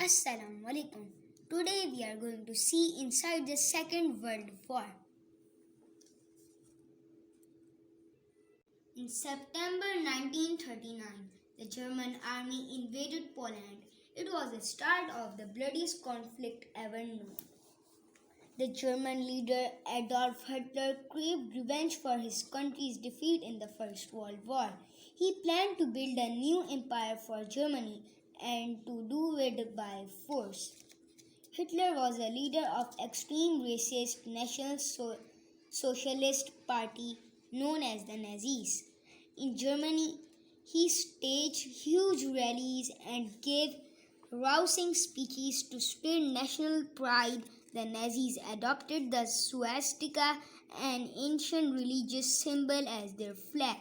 Assalamu alaikum. Today we are going to see inside the Second World War. In September 1939, the German army invaded Poland. It was the start of the bloodiest conflict ever known. The German leader Adolf Hitler craved revenge for his country's defeat in the First World War. He planned to build a new empire for Germany and to do it by force. Hitler was a leader of extreme racist National Socialist Party known as the Nazis. In Germany, he staged huge rallies and gave rousing speeches to spread national pride. The Nazis adopted the swastika, an ancient religious symbol, as their flag.